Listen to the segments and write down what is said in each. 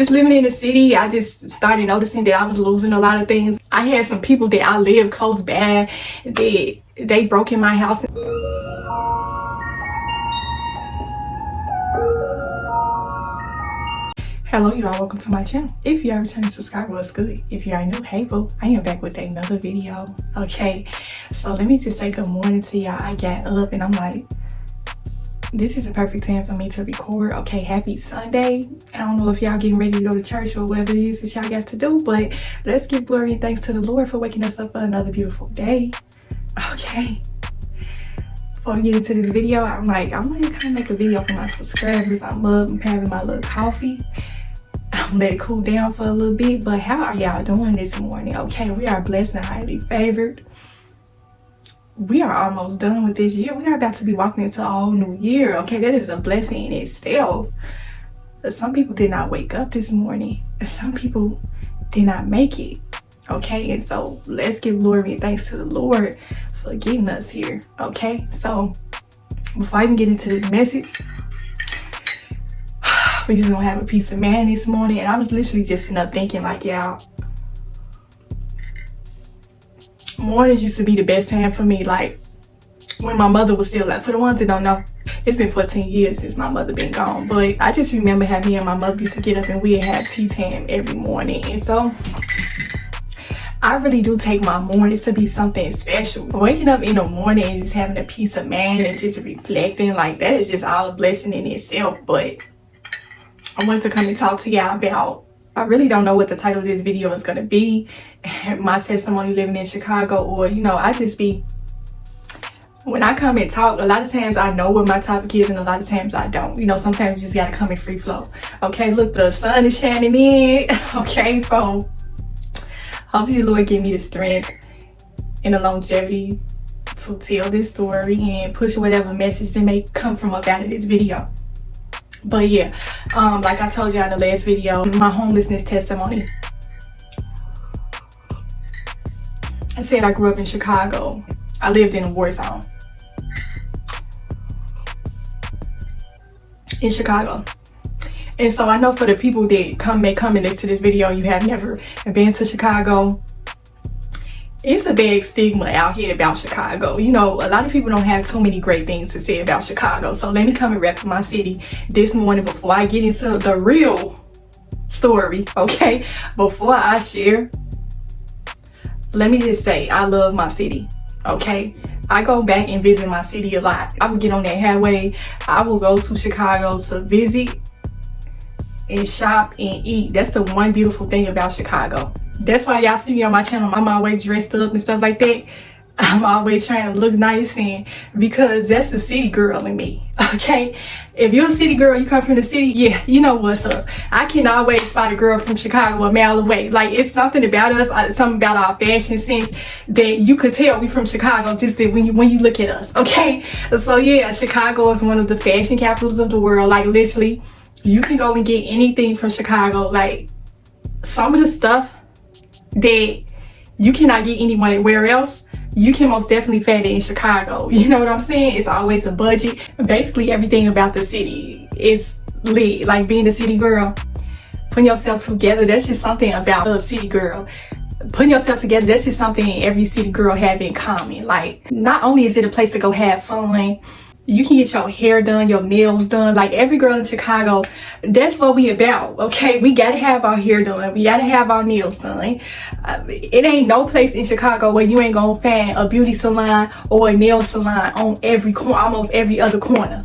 Just living in the city, I just started noticing that I was losing a lot of things. I had some people that I live close by that they broke in my house. Hello y'all, welcome to my channel. If you are a returning subscriber, what's good? If you are new, hey boo, I am back with another video. Okay, so let me just say good morning to y'all. I got up and I'm like, this is a perfect time for me to record. Okay, happy Sunday. I don't know if y'all getting ready to go to church or whatever it is that y'all got to do, but let's give glory and thanks to the Lord for waking us up for another beautiful day. Okay, before we get into this video, I'm like, I want to kind of make a video for my subscribers. I'm having my little coffee. I'm let it cool down for a little bit, but how are y'all doing this morning? Okay, we are blessed and highly favored. We are almost done with this year. We are about to be walking into a whole new year. Okay, that is a blessing in itself. Some people did not wake up this morning. Some people did not make it. Okay, and so let's give glory and thanks to the Lord for getting us here. Okay, so before I even get into this message, we just gonna have a piece of man this morning. And I was literally just sitting up thinking like, y'all, mornings used to be the best time for me, like when my mother was still alive. For the ones that don't know, it's been 14 years since my mother been gone, but I just remember how me and my mother used to get up and we'd have tea time every morning. And so I really do take my mornings to be something special. Waking up in the morning and just having a peace of mind and just reflecting, like, that is just all a blessing in itself. But I wanted to come and talk to y'all about, I really don't know what the title of this video is going to be. My testimony living in Chicago, or, you know, I just be, when I come and talk, a lot of times I know what my topic is and a lot of times I don't. You know, sometimes you just got to come in free flow. Okay, look, the sun is shining in. Okay, so hopefully the Lord give me the strength and the longevity to tell this story and push whatever message that may come from up out of this video. But yeah, like I told you in the last video, my homelessness testimony. I said I grew up in Chicago. I lived in a war zone in Chicago. And so I know for the people that may come and listen to this video, you have never been to Chicago. It's a big stigma out here about Chicago. You know, a lot of people don't have too many great things to say about Chicago. So let me come and rep for my city this morning before I get into the real story, okay? Before I share, let me just say I love my city, okay? I go back and visit my city a lot. I would get on that highway. I will go to Chicago to visit and shop and eat. That's the one beautiful thing about Chicago. That's why y'all see me on my channel. I'm always dressed up and stuff like that. I'm always trying to look nice, and because that's the city girl in me, okay? If you're a city girl, you come from the city, yeah, you know what's up. I can always spot a girl from Chicago a mile away. Like, it's something about us, something about our fashion sense that you could tell we from Chicago just that when you look at us, okay? So yeah, Chicago is one of the fashion capitals of the world. Like, literally, you can go and get anything from Chicago. Like, some of the stuff that you cannot get anywhere else, you can most definitely find it in Chicago. You know what I'm saying? It's always a budget. Basically everything about the city is lit. Like, being a city girl, putting yourself together, that's just something about a city girl. Putting yourself together, that's just something every city girl have in common. Like, not only is it a place to go have fun, you can get your hair done, your nails done. Like, every girl in Chicago, that's what we about, okay? We gotta have our hair done. We gotta have our nails done. It ain't no place in Chicago where you ain't gonna find a beauty salon or a nail salon on every corner, almost every other corner.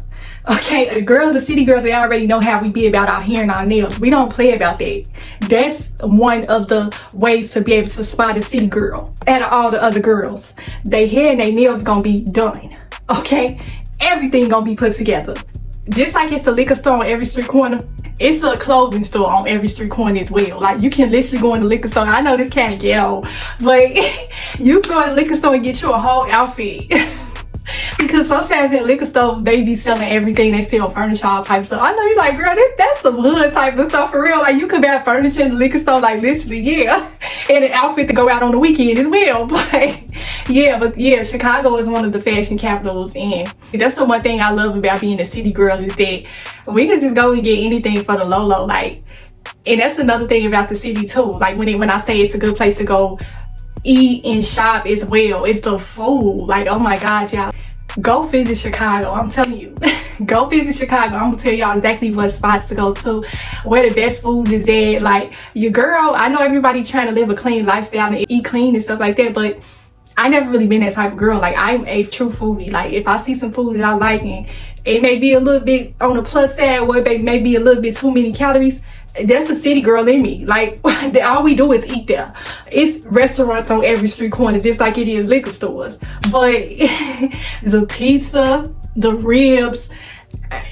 Okay, the girls, the city girls, they already know how we be about our hair and our nails. We don't play about that. That's one of the ways to be able to spot a city girl out of all the other girls. Their hair and their nails gonna be done, okay? Everything gonna be put together. Just like it's a liquor store on every street corner, it's a clothing store on every street corner as well. Like, you can literally go in the liquor store. I know this kind of ghetto, but you can go in the liquor store and get you a whole outfit. Because sometimes at liquor store, they be selling everything. They sell furniture, all types of stuff. I know you're like, girl, that's some hood type of stuff for real. Like, you could buy furniture in the liquor store, like, literally, yeah. And an outfit to go out on the weekend as well. But yeah, Chicago is one of the fashion capitals, and that's the one thing I love about being a city girl, is that we can just go and get anything for the low. Like, And that's another thing about the city too. Like when I say it's a good place to go eat and shop as well, it's the food. Like, oh my God, y'all. Go visit Chicago, I'm telling you. Go visit Chicago. I'm gonna tell y'all exactly what spots to go to, where the best food is at. Like, your girl, I know everybody trying to live a clean lifestyle and eat clean and stuff like that, but I never really been that type of girl. Like, I'm a true foodie. Like, if I see some food that I like and it may be a little bit on the plus side, or it may be a little bit too many calories, that's a city girl in me. Like, all we do is eat there. It's restaurants on every street corner, just like it is liquor stores. But the pizza, the ribs,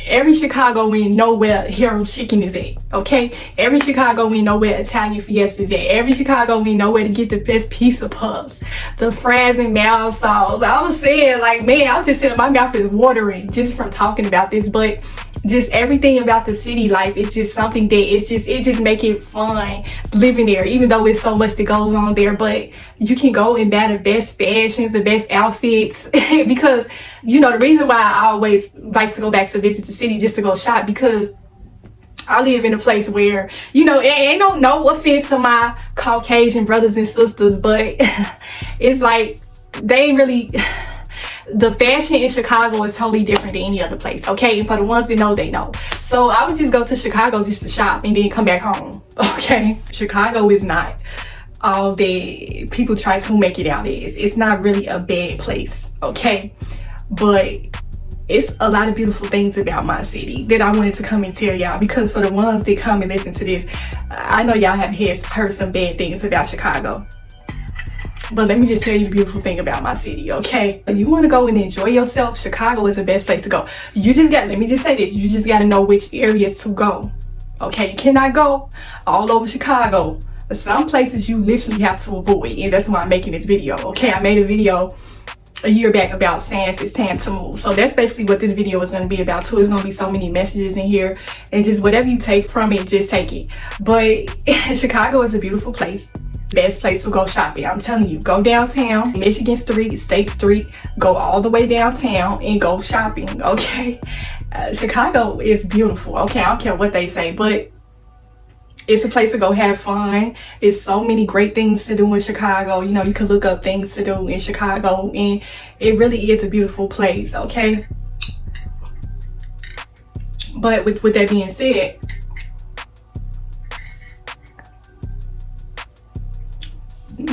every Chicagoan know where Harold Chicken is at, okay? Every Chicagoan know where Italian Fiesta is at. Every Chicagoan know where to get the best pizza puffs, the fries and mouth sauce. I was saying, like, man, I'm just saying my mouth is watering just from talking about this. But just everything about the city life, it's just something that it just make it fun living there, even though it's so much that goes on there. But you can go and buy the best fashions, the best outfits, because, you know, the reason why I always like to go back to visit the city just to go shop, because I live in a place where, you know, ain't no offense to my Caucasian brothers and sisters, but it's like they ain't really... The fashion in Chicago is totally different than any other place, okay? And for the ones that know, they know. So I would just go to Chicago just to shop and then come back home, okay? Chicago is not all that people try to make it out as. It's not really a bad place, okay? But it's a lot of beautiful things about my city that I wanted to come and tell y'all, because for the ones that come and listen to this, I know y'all have heard some bad things about Chicago. But let me just tell you the beautiful thing about my city, okay? If you want to go and enjoy yourself, Chicago is the best place to go. Let me just say this, you just got to know which areas to go, okay? You cannot go all over Chicago. Some places you literally have to avoid, and that's why I'm making this video, okay? I made a video a year back about saying it's time to move. So that's basically what this video is going to be about too. It's going to be so many messages in here, and just whatever you take from it, just take it. But Chicago is a beautiful place. Best place to go shopping. I'm telling you, go downtown, Michigan Street, State Street, go all the way downtown and go shopping, okay? Chicago is beautiful, okay? I don't care what they say, but it's a place to go have fun. It's so many great things to do in Chicago. You know, you can look up things to do in Chicago, and it really is a beautiful place, okay? But with that being said,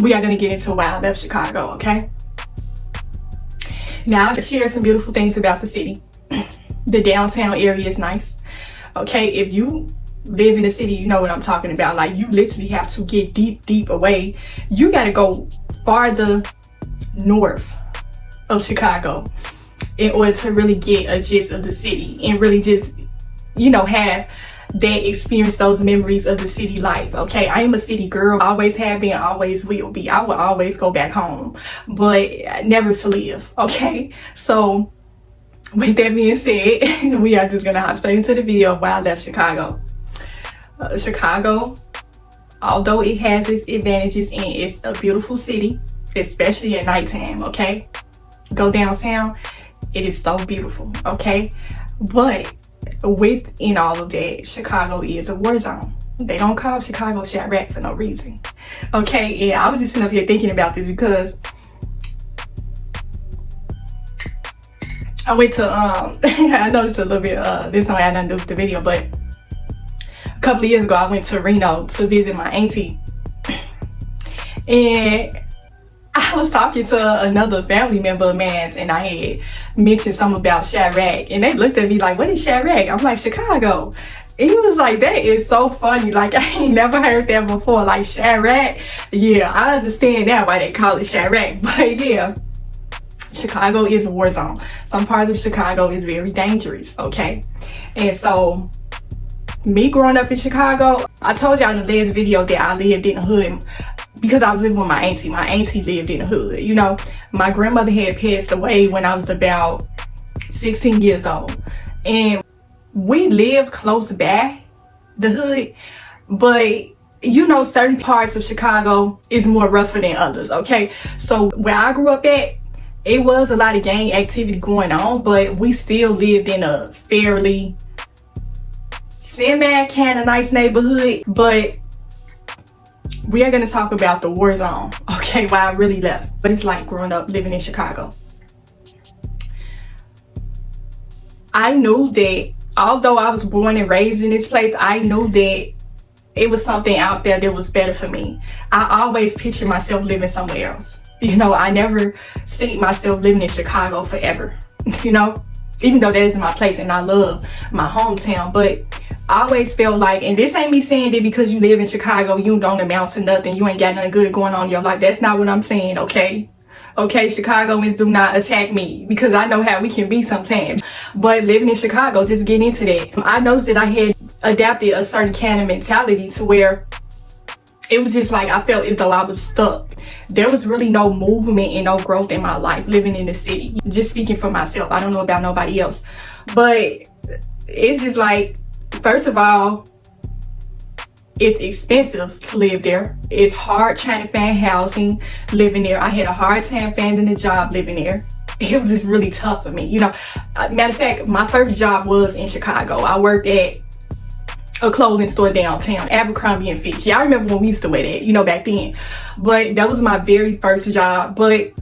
we are going to get into why I left Chicago, okay? Now, I'll share some beautiful things about the city. The downtown area is nice, okay? If you live in the city, you know what I'm talking about. Like, you literally have to get deep away. You got to go farther north of Chicago in order to really get a gist of the city and really just, you know, have that experience those memories of the city life, okay? I am a city girl, always have been, always will be. I will always go back home, but never to live, okay? So with that being said, we are just gonna hop straight into the video of why I left Chicago. Chicago, although it has its advantages and it's a beautiful city, especially at nighttime, okay? Go downtown, it is so beautiful, okay? But within all of that, Chicago is a war zone. They don't call Chicago Chirac for no reason, okay? Yeah, I was just sitting up here thinking about this because I went to I noticed a little bit this one had nothing to do with the video, but a couple of years ago I went to Reno to visit my auntie, and I was talking to another family member of mine, and I had mentioned something about Chirac, and they looked at me like, what is Chirac? I'm like, Chicago. And he was like, that is so funny. Like, I ain't never heard that before. Like, Chirac. Yeah, I understand now why they call it Chirac. But yeah, Chicago is a war zone. Some parts of Chicago is very dangerous, okay? And so, me growing up in Chicago, I told y'all in the last video that I lived in the hood because I was living with my auntie. My auntie lived in the hood. You know, my grandmother had passed away when I was about 16 years old. And we lived close by the hood, but you know, certain parts of Chicago is more rougher than others, okay? So where I grew up at, it was a lot of gang activity going on, but we still lived in a fairly semi kind of nice neighborhood, but we are going to talk about the war zone, okay, why I really left. But it's like growing up living in Chicago. I knew that although I was born and raised in this place, I knew that it was something out there that was better for me. I always pictured myself living somewhere else. You know, I never seen myself living in Chicago forever, you know, even though that is my place and I love my hometown. But I always felt like, and this ain't me saying that because you live in Chicago, you don't amount to nothing, you ain't got nothing good going on in your life. That's not what I'm saying, okay? Okay, Chicagoans, do not attack me because I know how we can be sometimes. But living in Chicago, just getting into that, I noticed that I had adapted a certain kind of mentality to where it was just like I felt as though I was stuck. There was really no movement and no growth in my life living in the city. Just speaking for myself, I don't know about nobody else. But it's just like, first of all, it's expensive to live there. It's hard trying to find housing living there. I had a hard time finding a job living there. It was just really tough for me. You know, matter of fact, my first job was in Chicago. I worked at a clothing store downtown, Abercrombie and Fitch. Y'all remember when we used to wear that, you know, back then. But that was my very first job. But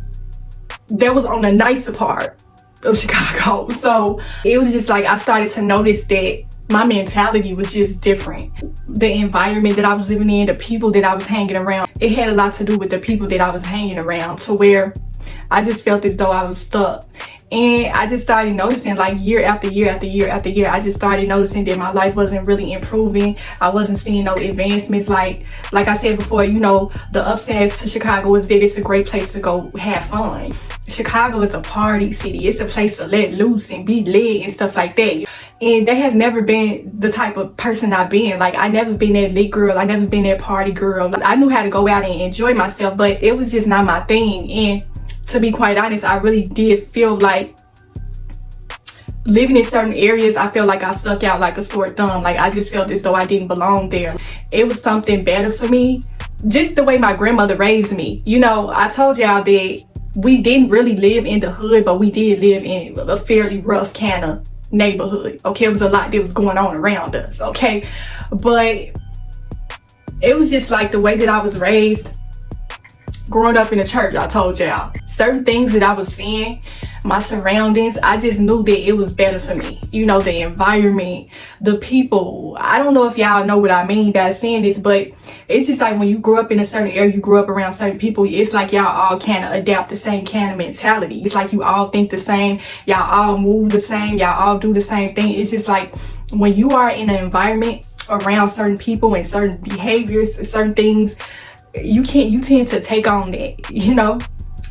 that was on the nicer part of Chicago. So it was just like I started to notice that my mentality was just different. The environment that I was living in, the people that I was hanging around, it had a lot to do with the people that I was hanging around, to where I just felt as though I was stuck. And I just started noticing, like, year after year after year after year, I just started noticing that my life wasn't really improving. I wasn't seeing no advancements. Like I said before, you know, the upsides to Chicago is that it's a great place to go have fun. Chicago is a party city. It's a place to let loose and be lit and stuff like that. And that has never been the type of person I've been. Like, I never been that lit girl. I never been that party girl. I knew how to go out and enjoy myself, but it was just not my thing. And to be quite honest, I really did feel like living in certain areas, I felt like I stuck out like a sore thumb. Like, I just felt as though I didn't belong there. It was something better for me. Just the way my grandmother raised me. You know, I told y'all that we didn't really live in the hood, but we did live in a fairly rough kind of neighborhood. Okay, it was a lot that was going on around us. Okay, but it was just like the way that I was raised. Growing up in the church, I told y'all, certain things that I was seeing, my surroundings, I just knew that it was better for me. You know, the environment, the people. I don't know if y'all know what I mean by saying this, but it's just like when you grew up in a certain area, you grew up around certain people, it's like y'all all kind of adapt the same kind of mentality. It's like you all think the same, y'all all move the same, y'all all do the same thing. It's just like when you are in an environment around certain people and certain behaviors and certain things, you tend to take on that, you know.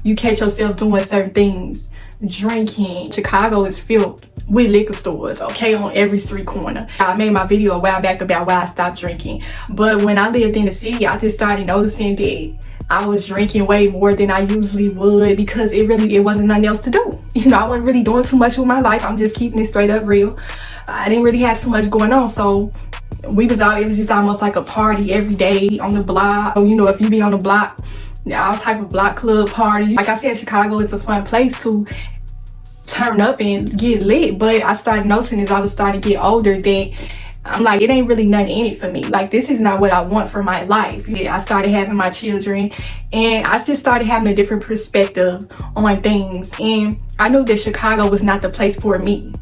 You catch yourself doing certain things, drinking. Chicago is filled with liquor stores, okay, on every street corner. I made my video a while back about why I stopped drinking, but when I lived in the city, I just started noticing that I was drinking way more than I usually would because it wasn't nothing else to do. You know, I wasn't really doing too much with my life. I'm just keeping it straight up real. I didn't really have too much going on, so it was just almost like a party every day on the block. You know, if you be on the block, all type of block club party. Like I said, Chicago is a fun place to turn up and get lit, but I started noticing as I was starting to get older that I'm like, it ain't really nothing in it for me. Like, this is not what I want for my life. Yeah, I started having my children and I just started having a different perspective on things, and I knew that Chicago was not the place for me.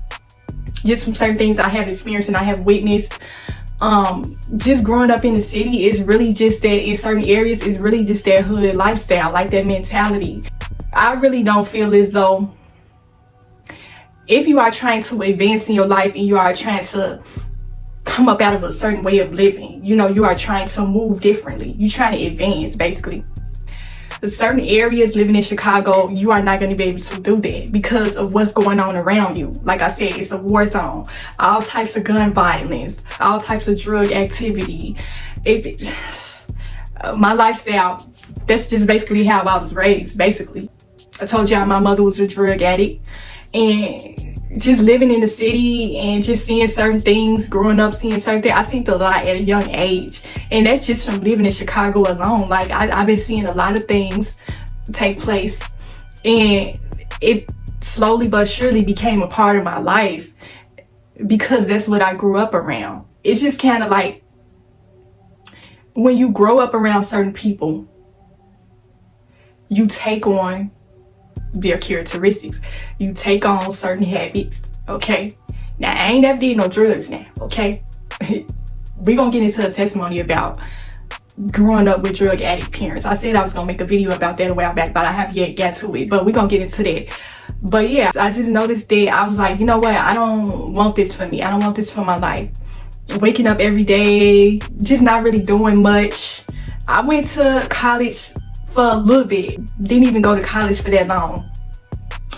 Just from certain things I have experienced and I have witnessed, just growing up in the city is really just that, in certain areas, is really just that hood lifestyle, like that mentality. I really don't feel as though if you are trying to advance in your life and you are trying to come up out of a certain way of living, you know, you are trying to move differently, you're trying to advance basically. Certain areas living in Chicago, you are not going to be able to do that because of what's going on around you. Like I said, it's a war zone. All types of gun violence, all types of drug activity. My lifestyle, that's just basically how I was raised, basically. I told y'all my mother was a drug addict, and just living in the city and just seeing certain things, growing up seeing certain things, I seen a lot at a young age. And that's just from living in Chicago alone. Like, I've been seeing a lot of things take place, and it slowly but surely became a part of my life because that's what I grew up around. it's just kind of like when you grow up around certain people, you take on their characteristics. You take on certain habits, okay? Now, I ain't never did no drugs now, okay? We're gonna get into a testimony about growing up with drug addict parents. I said I was gonna make a video about that a while back, but I haven't yet got to it, but we're gonna get into that. But yeah, I just noticed that I was like, you know what? I don't want this for me. I don't want this for my life. Waking up every day, just not really doing much. I went to college for a little bit. Didn't even go to college for that long.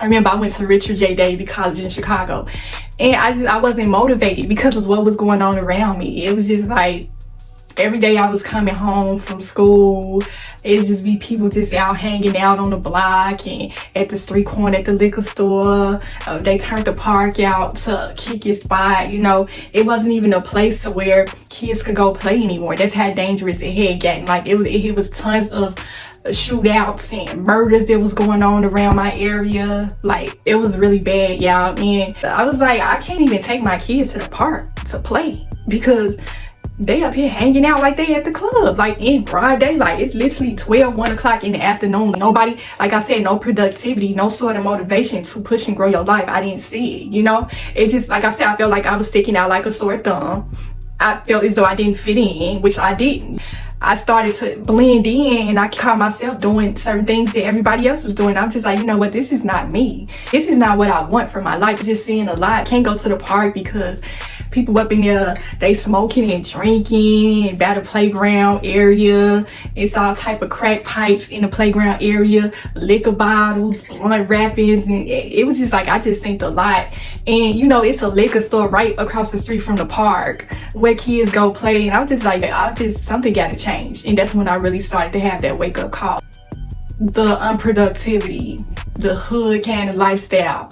I remember I went to Richard J. Davey College in Chicago. And I wasn't motivated because of what was going on around me. It was just like, every day I was coming home from school, it'd just be people just out hanging out on the block and at the street corner at the liquor store. They turned the park out to kick it spot. You know, it wasn't even a place to where kids could go play anymore. That's how dangerous it had gotten. Like it was tons of shootouts and murders that was going on around my area. Like, it was really bad, y'all. And I was like, I can't even take my kids to the park to play because they up here hanging out like they at the club, like in broad daylight. It's literally 1 o'clock in the afternoon. Nobody, like I said, no productivity, no sort of motivation to push and grow your life. I didn't see it, you know? It just, like I said, I felt like I was sticking out like a sore thumb. I felt as though I didn't fit in, which I didn't. I started to blend in and I caught myself doing certain things that everybody else was doing. I'm just like, you know what, this is not me. This is not what I want for my life. Just seeing a lot. Can't go to the park because people up in there, they smoking and drinking and by the playground area. It's all type of crack pipes in the playground area, liquor bottles, blunt wrappings, and it was just like, I just seen a lot. And you know, it's a liquor store right across the street from the park where kids go play, and I was just like, something gotta change. And that's when I really started to have that wake up call. The unproductivity, the hood kind of lifestyle,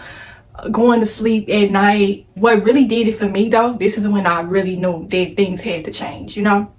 going to sleep at night. What really did it for me though, this is when I really knew that things had to change, you know?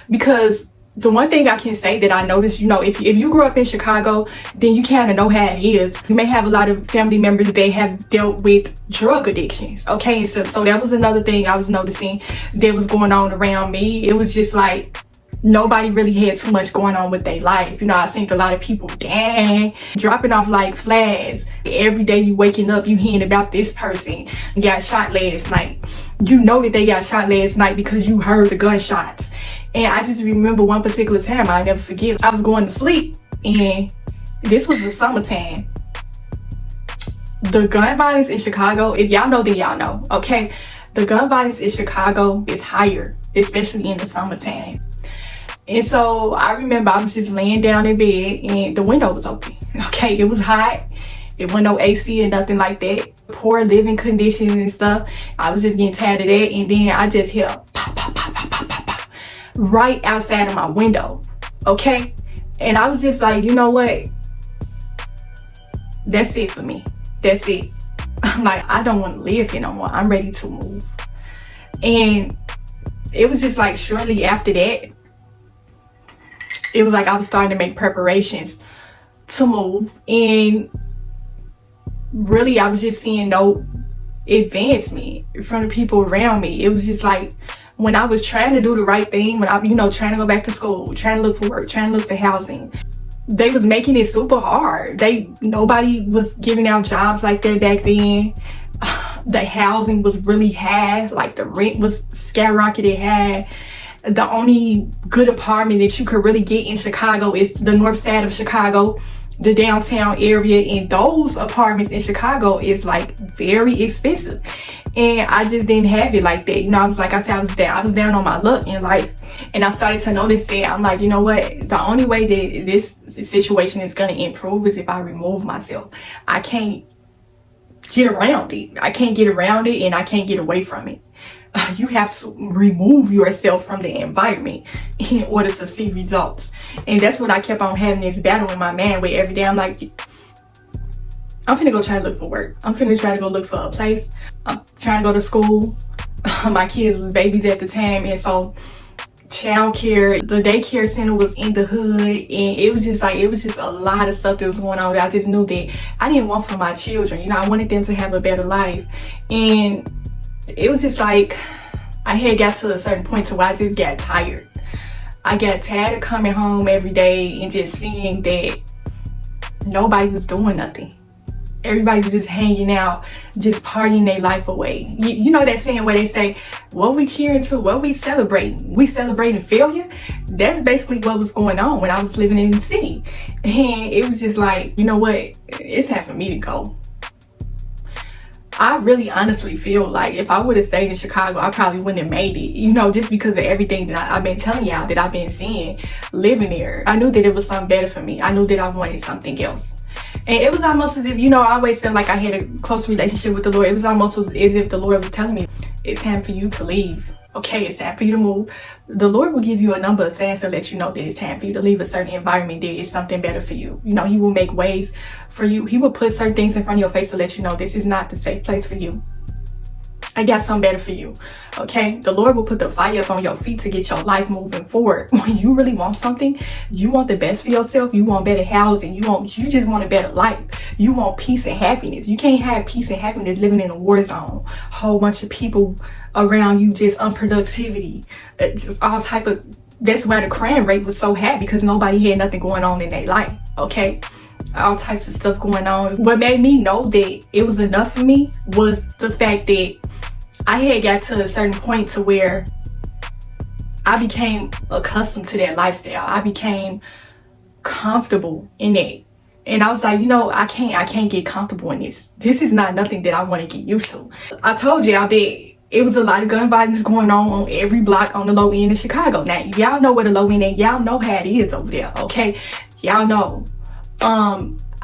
Because the one thing I can say that I noticed, you know, if you grew up in Chicago, then you kind of know how it is. You may have a lot of family members that have dealt with drug addictions, okay? So that was another thing I was noticing that was going on around me. It was just like, nobody really had too much going on with their life. You know, I seen a lot of people, dang, dropping off like flags. Every day you waking up, you hearing about this person got shot last night. You know that they got shot last night because you heard the gunshots. And I just remember one particular time, I'll never forget. I was going to sleep and this was the summertime. The gun violence in Chicago, if y'all know, then y'all know, okay? The gun violence in Chicago is higher, especially in the summertime. And so I remember I was just laying down in bed and the window was open. Okay, it was hot. It wasn't no AC or nothing like that. Poor living conditions and stuff. I was just getting tired of that. And then I just hear pop, pop, pop, pop, pop, pop, pop, right outside of my window. Okay? And I was just like, you know what? That's it for me. That's it. I'm like, I don't want to live here no more. I'm ready to move. And it was just like shortly after that, it was like I was starting to make preparations to move, and really I was just seeing no advancement from the people around me. It was just like when I was trying to do the right thing, when I, you know, trying to go back to school, trying to look for work, trying to look for housing, they was making it super hard. Nobody was giving out jobs like that back then. The housing was really high, like the rent was skyrocketed high. The only good apartment that you could really get in Chicago is the north side of Chicago, the downtown area, and those apartments in Chicago is like very expensive. And I just didn't have it like that. You know, I was like I said, I was down on my luck in life. And I started to notice that I'm like, you know what? The only way that this situation is gonna improve is if I remove myself. I can't get around it. I can't get around it and I can't get away from it. You have to remove yourself from the environment in order to see results. And that's what I kept on having this battle in my mind with every day. I'm like, I'm finna go try to look for work. I'm finna try to go look for a place. I'm trying to go to school. My kids was babies at the time, and so childcare, the daycare center was in the hood, and it was just a lot of stuff that was going on. I just knew that I didn't want for my children. You know, I wanted them to have a better life. And it was just like I had got to a certain point to where I just got tired. I got tired of coming home every day and just seeing that nobody was doing nothing. Everybody was just hanging out, just partying their life away. You know that saying where they say, what we cheering to, what we celebrating? We celebrating failure? That's basically what was going on when I was living in the city. And it was just like, you know what? It's time for me to go. I really honestly feel like if I would have stayed in Chicago, I probably wouldn't have made it, you know, just because of everything that I've been telling y'all that I've been seeing living there. I knew that it was something better for me. I knew that I wanted something else. And it was almost as if, you know, I always felt like I had a close relationship with the Lord. It was almost as if the Lord was telling me, it's time for you to leave. Okay, it's time for you to move. The Lord will give you a number of signs to let you know that it's time for you to leave a certain environment. There is something better for you. You know, he will make ways for you. He will put certain things in front of your face to let you know this is not the safe place for you. I got something better for you. Okay, the Lord will put the fire up on your feet to get your life moving forward. When you really want something, you want the best for yourself, you want better housing, you just want a better life, you want peace and happiness. You can't have peace and happiness living in a war zone, whole bunch of people around you, just unproductivity, just all type of. That's why the crime rate was so high, because nobody had nothing going on in their life. Okay, all types of stuff going on. What made me know that it was enough for me was the fact that I had got to a certain point to where I became accustomed to that lifestyle. I became comfortable in it. And I was like, you know, I can't get comfortable in this. This is not nothing that I want to get used to. I told y'all that it was a lot of gun violence going on every block on the low end of Chicago. Now, y'all know where the low end is. Y'all know how it is over there, okay? Y'all know.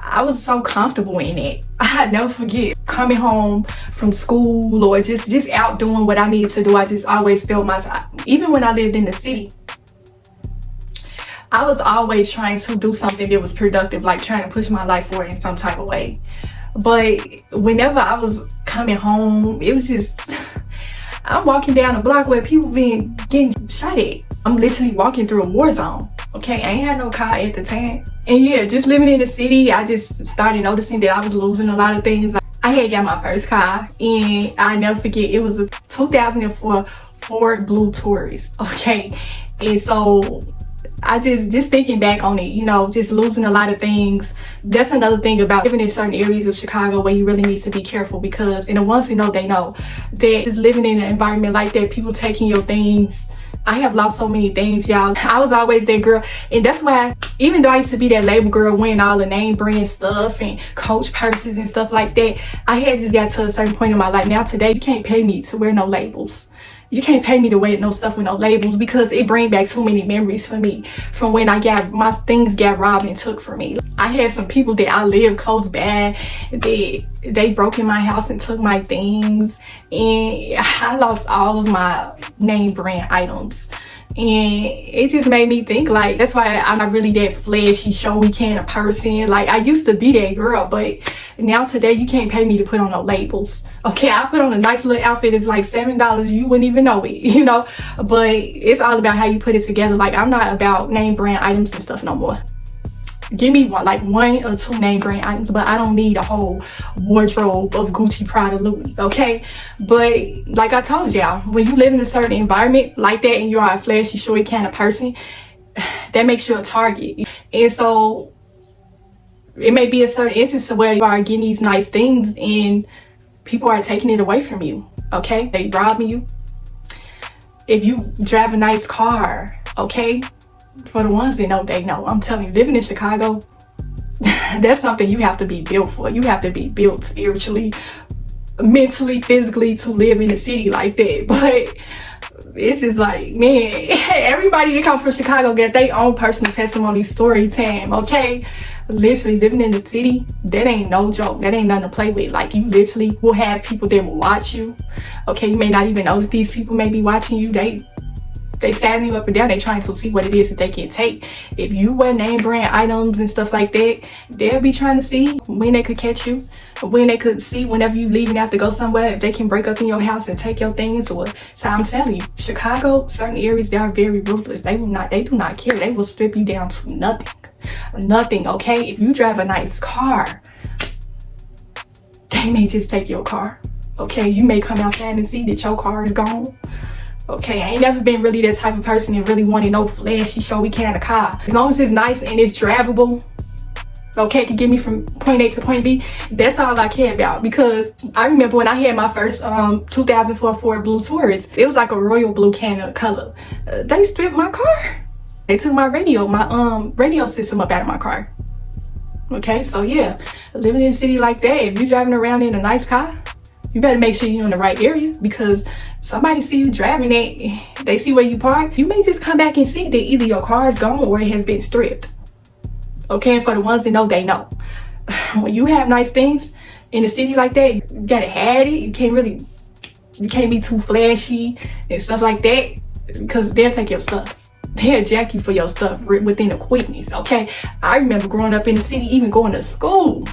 I was so comfortable in it. I'd never forget coming home from school or just out doing what I needed to do. I just always felt myself, even when I lived in the city, I was always trying to do something that was productive, like trying to push my life forward in some type of way. But whenever I was coming home, it was just, I'm walking down a block where people been getting shot at. I'm literally walking through a war zone. Okay, I ain't had no car at the time. And yeah, just living in the city, I just started noticing that I was losing a lot of things. I had got my first car, and I never forget, it was a 2004 Ford Blue Taurus. Okay, and so I just thinking back on it, you know, just losing a lot of things. That's another thing about living in certain areas of Chicago where you really need to be careful, because, and the ones who know, they know that just living in an environment like that, people taking your things. I have lost so many things, y'all. I was always that girl, and that's why, even though I used to be that label girl wearing all the name brand stuff and Coach purses and stuff like that, I had just got to a certain point in my life. Now today, you can't pay me to wear no labels. You can't pay me to wear no stuff with no labels, because it brings back too many memories for me from when my things got robbed and took from me. I had some people that I lived close by, they broke in my house and took my things, and I lost all of my name brand items. And it just made me think, like, that's why I'm not really that flashy, showy kind of person. Like, I used to be that girl, but now today you can't pay me to put on no labels. Okay, I put on a nice little outfit, it's like $7, you wouldn't even know it, you know. But it's all about how you put it together. Like, I'm not about name brand items and stuff no more. Give me one or two name brand items, but I don't need a whole wardrobe of Gucci, Prada, Louis, okay? But like I told y'all, when you live in a certain environment like that and you are a flashy, showy kind of person, that makes you a target. And so it may be a certain instance where you are getting these nice things and people are taking it away from you, okay? They robbing you. If you drive a nice car, okay? For the ones that know, they know. I'm telling you, living in Chicago, that's something you have to be built for. You have to be built spiritually, mentally, physically to live in a city like that. But it's just like, man, everybody that comes from Chicago get their own personal testimony story time, okay? Literally living in the city, that ain't no joke. That ain't nothing to play with. Like, you literally will have people that will watch you. Okay, you may not even know that these people may be watching you. They sizing you up and down. They trying to see what it is that they can take. If you wear name brand items and stuff like that, they'll be trying to see when they could catch you, when they could see whenever you leave and have to go somewhere, if they can break up in your house and take your things. Or so I'm telling you, Chicago, certain areas, they are very ruthless. They do not care. They will strip you down to nothing, okay? If you drive a nice car, they may just take your car. Okay, you may come outside and see that your car is gone. Okay, I ain't never been really that type of person that really wanted no flashy, showy kind of car. As long as it's nice and it's drivable, okay, can get me from point A to point B, that's all I care about. Because I remember when I had my first 2004 Ford Blue Taurus, it was like a royal blue kind of color. They stripped my car. They took my radio system up out of my car. Okay, so yeah, living in a city like that, if you're driving around in a nice car, you better make sure you're in the right area, because somebody see you driving it, they see where you park, you may just come back and see that either your car is gone or it has been stripped. Okay, and for the ones that know, they know. When you have nice things in a city like that, you gotta have it. You can't be too flashy and stuff like that, because they'll take your stuff. They'll jack you for your stuff within a quickness, okay? I remember growing up in the city, even going to school,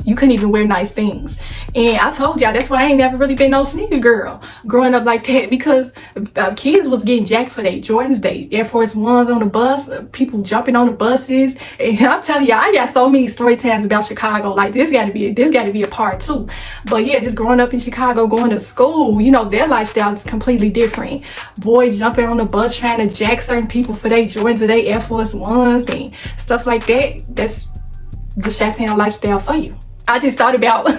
you couldn't even wear nice things. And I told y'all, that's why I ain't never really been no sneaker girl growing up like that, because kids was getting jacked for their Jordans, they Air Force Ones on the bus, people jumping on the buses. And I'm telling y'all, I got so many story times about Chicago. Like, this gotta be a part too. But yeah, just growing up in Chicago, going to school, you know, their lifestyle is completely different. Boys jumping on the bus trying to jack certain people for their Jordans or their Air Force Ones and stuff like that. That's the Chi-Town lifestyle for you. I just thought about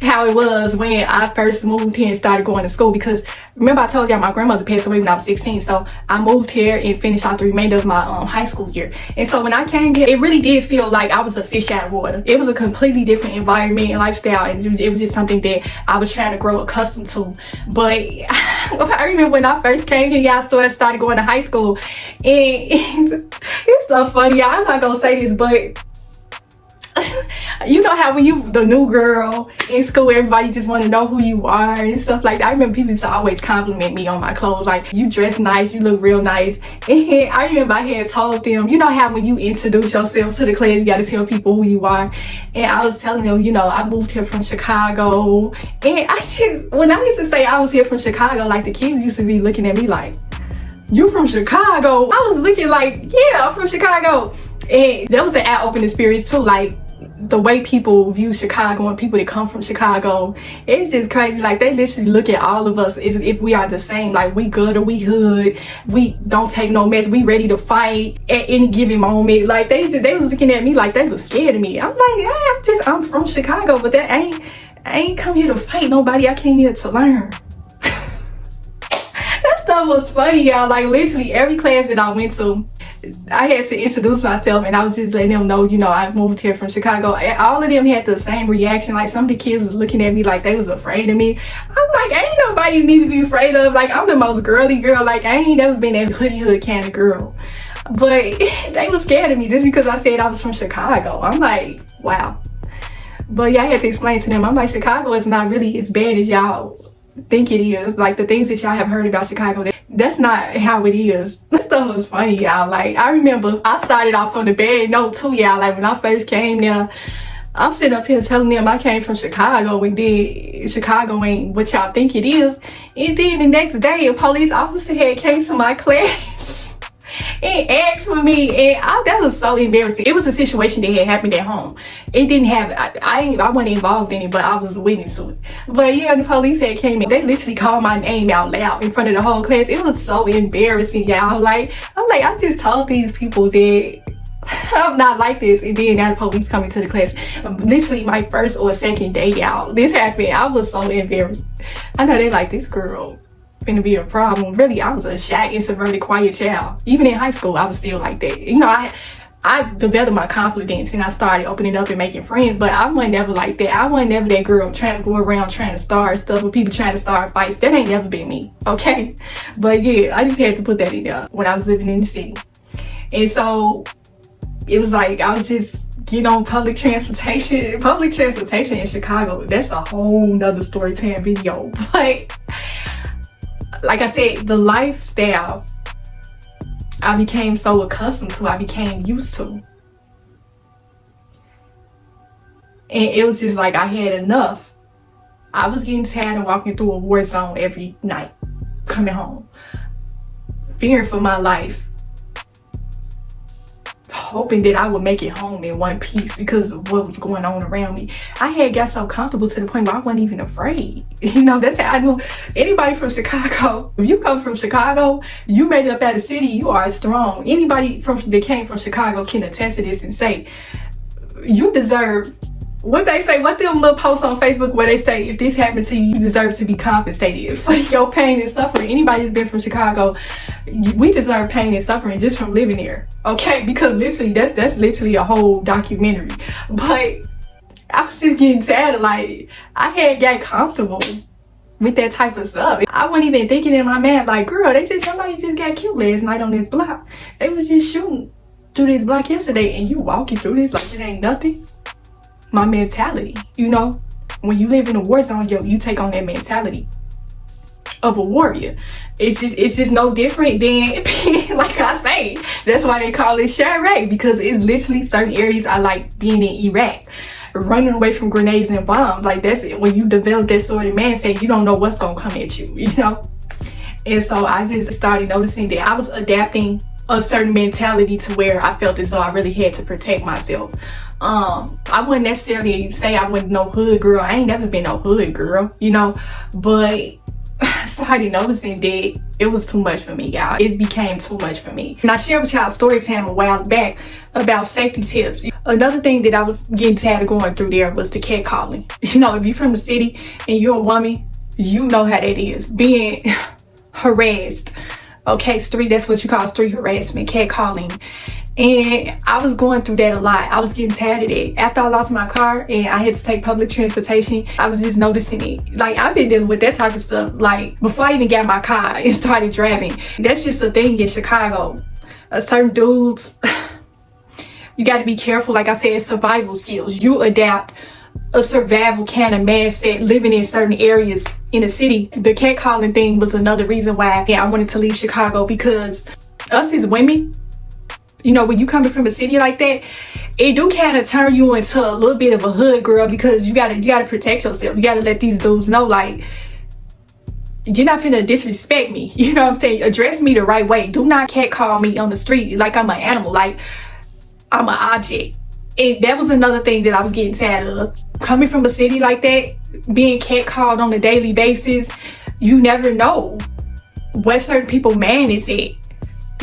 how it was when I first moved here and started going to school, because remember I told y'all my grandmother passed away when I was 16, so I moved here and finished out the remainder of my high school year. And so when I came here, it really did feel like I was a fish out of water. It was a completely different environment and lifestyle, and it was just something that I was trying to grow accustomed to. But I remember when I first came here, y'all started going to high school, and it's so funny, y'all. I'm not gonna say this, but you know how when you the new girl in school, everybody just want to know who you are and stuff like that. I remember people used to always compliment me on my clothes, like, you dress nice, you look real nice. And I remember I had told them, you know how when you introduce yourself to the class, you got to tell people who you are. And I was telling them, you know, I moved here from Chicago. And when I used to say I was here from Chicago, like, the kids used to be looking at me like, you from Chicago? I was looking like, yeah, I'm from Chicago. And that was an eye-opening experience too, like, the way people view Chicago and people that come from Chicago, it's just crazy. Like, they literally look at all of us as if we are the same. Like, we good or we hood, we don't take no mess, we ready to fight at any given moment. Like, they was looking at me like they was scared of me. I'm like, yeah, I'm from Chicago, but I ain't come here to fight nobody. I came here to learn. That stuff was funny, y'all. Like, literally every class that I went to, I had to introduce myself, and I was just letting them know, you know, I moved here from Chicago. All of them had the same reaction. Like, some of the kids was looking at me like they was afraid of me. I'm like, ain't nobody you need to be afraid of. Like, I'm the most girly girl. Like, I ain't never been that hood kind of girl. But they was scared of me just because I said I was from Chicago. I'm like, wow. But yeah, I had to explain to them, I'm like, Chicago is not really as bad as y'all think it is. Like, the things that y'all have heard about Chicago, that's not how it is. That stuff was funny, y'all. Like, I remember I started off on the bad note too, y'all. Like, when I first came there, I'm sitting up here telling them I came from Chicago, and then Chicago ain't what y'all think it is. And then the next day, a police officer had came to my class and asked for me, and that was so embarrassing. It was a situation that had happened at home. It didn't have, I wasn't involved in it, but I was a witness to it. But yeah, the police had came in. They literally called my name out loud in front of the whole class. It was so embarrassing, y'all. Like, I'm like, I just told these people that I'm not like this, and then now the police coming to the class. Literally my first or second day, y'all, this happened. I was so embarrassed. I know they like, this girl finna be a problem. Really, I was a shy, introverted, quiet child. Even in high school, I was still like that. You know, I developed my confidence and I started opening up and making friends, but I wasn't never like that. I wasn't never that girl trying to go around trying to start stuff with people trying to start fights. That ain't never been me, okay? But yeah, I just had to put that in there when I was living in the city. And so it was like, I was just getting on public transportation. Public transportation in Chicago, that's a whole nother story time video. But like I said, the lifestyle I became so accustomed to, I became used to. And it was just like I had enough. I was getting tired of walking through a war zone every night, coming home, fearing for my life. hoping that I would make it home in one piece because of what was going on around me. I had got so comfortable to the point where I wasn't even afraid. You know, that's how I knew anybody from Chicago. If you come from Chicago, you made it up out of the city, you are strong. Anybody that came from Chicago can attest to this and say, you deserve what they say, what them little posts on Facebook where they say, if this happened to you, you deserve to be compensated for your pain and suffering. Anybody who's been from Chicago, we deserve pain and suffering just from living here, okay? Because literally, that's literally a whole documentary. But I was just getting tired of, like, I had got comfortable with that type of stuff. I wasn't even thinking in my mind, like, girl, somebody just got killed last night on this block. They was just shooting through this block yesterday, and you walking through this like it ain't nothing. My mentality, you know, when you live in a war zone, you take on that mentality of a warrior. It's just no different than being, like I say, that's why they call it charade, because it's literally certain areas I like being in Iraq, running away from grenades and bombs. Like, that's it. When you develop that sort of mindset, you don't know what's gonna come at you, you know. And so I just started noticing that I was adapting a certain mentality to where I felt as though I really had to protect myself. I wouldn't necessarily say I wasn't no hood girl. I ain't never been no hood girl, you know, but I started noticing that it was too much for me, y'all. It became too much for me. And I shared with y'all a story time a while back about safety tips. Another thing that I was getting tired of going through there was the catcalling. You know, if you're from the city and you're a woman, you know how that is. Being harassed. Okay, that's what you call street harassment, catcalling. And I was going through that a lot. I was getting tired of it. After I lost my car and I had to take public transportation, I was just noticing it. Like, I've been dealing with that type of stuff, like, before I even got my car and started driving. That's just a thing in Chicago. Certain dudes, you got to be careful. Like I said, survival skills. You adapt a survival kind of mindset living in certain areas in the city. The catcalling thing was another reason why I wanted to leave Chicago, because us as women, you know, when you coming from a city like that, it do kind of turn you into a little bit of a hood girl, because you gotta protect yourself. You gotta let these dudes know, like, you're not finna disrespect me. You know what I'm saying? Address me the right way. Do not catcall me on the street like I'm an animal, like I'm an object. And that was another thing that I was getting tired of. Coming from a city like that, being catcalled on a daily basis, you never know what certain people man is at.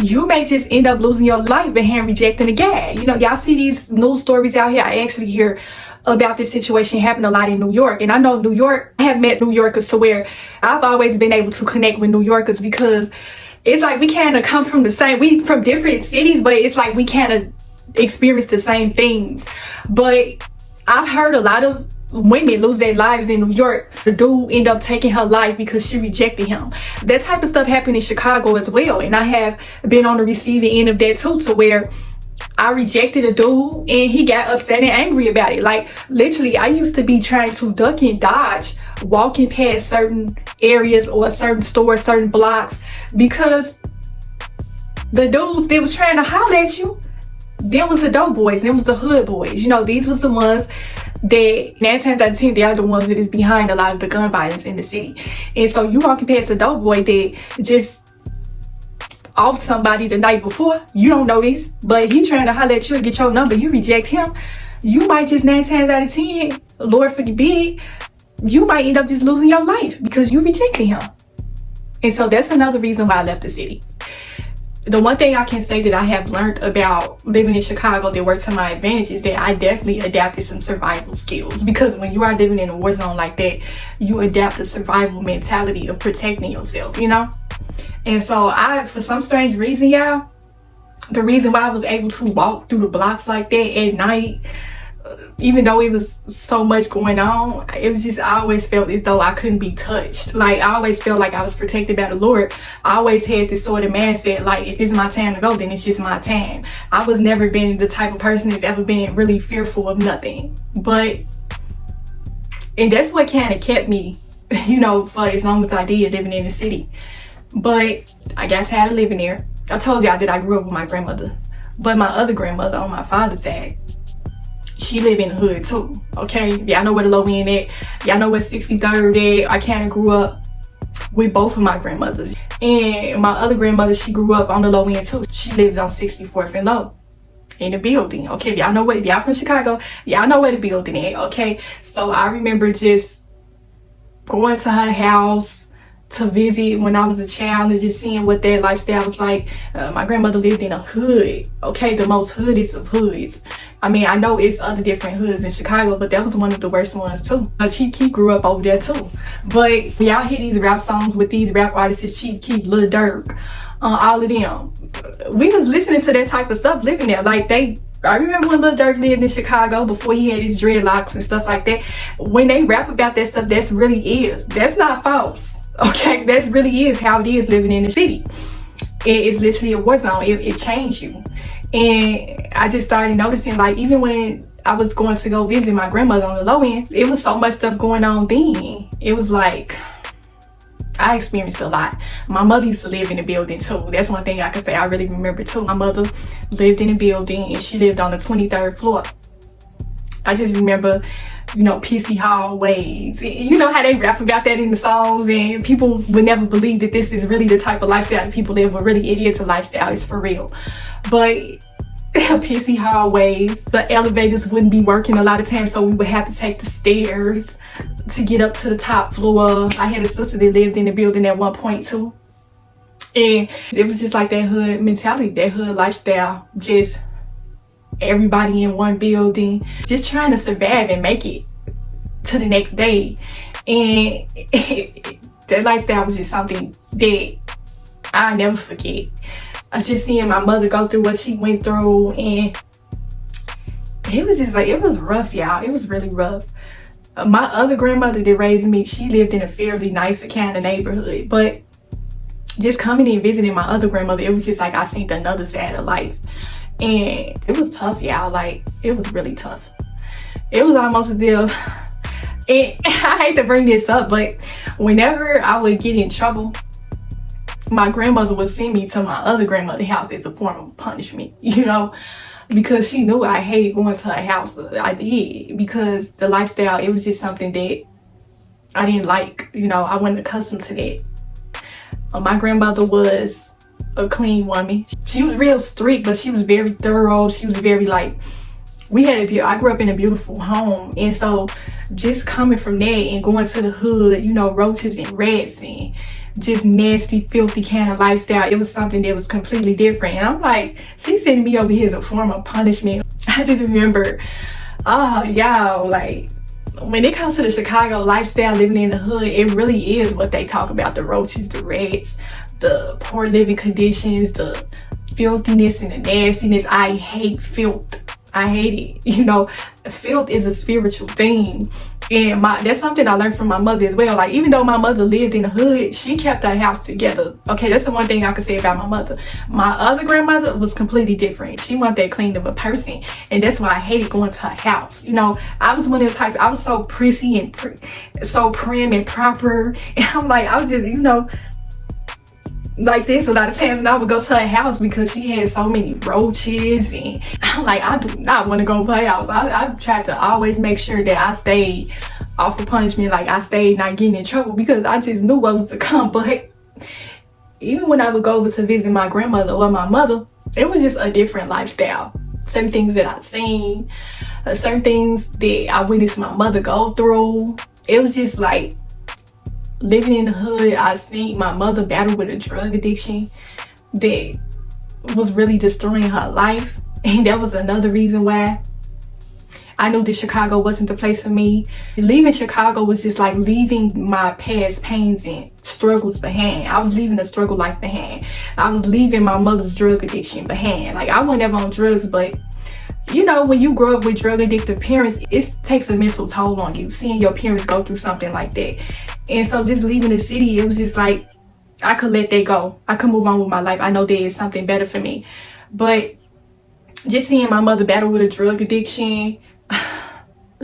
You may just end up losing your life behind rejecting a guy. You know, y'all see these news stories out here. I actually hear about this situation happening a lot in New York. And I know New York, I have met New Yorkers to where I've always been able to connect with New Yorkers, because it's like we kind of come from we from different cities, but it's like we kind of experience the same things. But I've heard a lot of women lose their lives in New York. The dude ended up taking her life because she rejected him. That type of stuff happened in Chicago as well, and I have been on the receiving end of that too, to where I rejected a dude and he got upset and angry about it. Like, literally, I used to be trying to duck and dodge walking past certain areas or certain stores, certain blocks, because the dudes that was trying to holler at you, there was the dope boys, there was the hood boys. You know, these was the ones that 9 times out of 10, they are the ones that is behind a lot of the gun violence in the city. And so you walking past a dope boy that just off somebody the night before, you don't know this, but he trying to holler at you and get your number, you reject him, you might just 9 times out of 10, Lord forbid, you might end up just losing your life because you rejected him. And so that's another reason why I left the city. The one thing I can say that I have learned about living in Chicago that worked to my advantage is that I definitely adapted some survival skills, because when you are living in a war zone like that, you adapt a survival mentality of protecting yourself, you know? And so for some strange reason, y'all, the reason why I was able to walk through the blocks like that at night, even though it was so much going on, it was just, I always felt as though I couldn't be touched. Like, I always felt like I was protected by the Lord. I always had this sort of mindset, like, if it's my time to go, then it's just my time. I was never been the type of person that's ever been really fearful of nothing. And that's what kind of kept me, you know, for as long as I did living in the city. But I got tired of living there. I told y'all that I grew up with my grandmother, but my other grandmother on my father's side, she live in the hood too, okay? Y'all know where the low end at. Y'all know where 63rd at. I kind of grew up with both of my grandmothers. And my other grandmother, she grew up on the low end too. She lived on 64th and Low. in the building. Okay, y'all know what, y'all from Chicago, y'all know where the building is. Okay, so I remember just going to her house to visit when I was a child and just seeing what their lifestyle was like. My grandmother lived in a hood, okay, the most hoodest of hoods. I mean, I know it's other different hoods in Chicago, but that was one of the worst ones too. Chief Keef grew up over there too. But when y'all hear these rap songs with these rap artists, Chief Keef, Lil Durk, all of them, we was listening to that type of stuff living there. Like I remember when Lil Durk lived in Chicago before he had his dreadlocks and stuff like that. When they rap about that stuff, that's not false. Okay, that really is how it is living in the city. It's literally a war zone. It changed you. And I just started noticing, like, even when I was going to go visit my grandmother on the low end, it was so much stuff going on then. It was like, I experienced a lot. My mother used to live in the building too. That's one thing I can say I really remember too. My mother lived in the building and she lived on the 23rd floor. I just remember, you know, pissy hallways. You know how they rap about that in the songs, and people would never believe that this is really the type of lifestyle that people live, but really it is a lifestyle, it's for real. But pissy hallways, the elevators wouldn't be working a lot of times, so we would have to take the stairs to get up to the top floor. I had a sister that lived in the building at one point too. And it was just like that hood mentality, that hood lifestyle, just everybody in one building, just trying to survive and make it to the next day. And that lifestyle was just something that I'll never forget. Just seeing my mother go through what she went through, and it was just like, it was rough, y'all. It was really rough. My other grandmother that raised me, she lived in a fairly nice kind of neighborhood, but just coming and visiting my other grandmother, it was just like I seen another side of life. And it was tough, y'all. Like, it was really tough. It was almost as if, and I hate to bring this up, but whenever I would get in trouble, my grandmother would send me to my other grandmother's house as a form of punishment, you know, because she knew I hated going to her house. I did, because the lifestyle, it was just something that I didn't like, you know, I wasn't accustomed to that. My grandmother was a clean woman. She was real strict, but she was very thorough. She was very, like, I grew up in a beautiful home, and so just coming from that and going to the hood, you know, roaches and rats and just nasty, filthy kind of lifestyle, it was something that was completely different. And I'm like, she's sending me over here as a form of punishment. I just remember, y'all, like, when it comes to the Chicago lifestyle, living in the hood, it really is what they talk about: the roaches, the rats, the poor living conditions, the filthiness and the nastiness. I hate filth. I hate it. You know, filth is a spiritual thing. And that's something I learned from my mother as well. Like, even though my mother lived in the hood, she kept her house together. Okay, that's the one thing I can say about my mother. My other grandmother was completely different. She wasn't that clean of a person, and that's why I hated going to her house. You know, I was one of the type, I was so prissy and so prim and proper, and I'm like, I was just, you know, like this a lot of times when I would go to her house, because she had so many roaches, and I'm like, I do not want to go to her house. I tried to always make sure that I stayed off of punishment, like I stayed not getting in trouble, because I just knew what was to come. But even when I would go over to visit my grandmother or my mother, it was just a different lifestyle. Certain things that I've seen, certain things that I witnessed my mother go through. It was just like, living in the hood, I seen my mother battle with a drug addiction that was really destroying her life. And that was another reason why I knew that Chicago wasn't the place for me. Leaving Chicago was just like leaving my past pains and struggles behind. I was leaving a struggle life behind. I was leaving my mother's drug addiction behind. Like, I wasn't ever on drugs, but you know, when you grow up with drug addicted parents, it takes a mental toll on you, seeing your parents go through something like that. And so just leaving the city, it was just like, I could let that go. I could move on with my life. I know there is something better for me. But just seeing my mother battle with a drug addiction,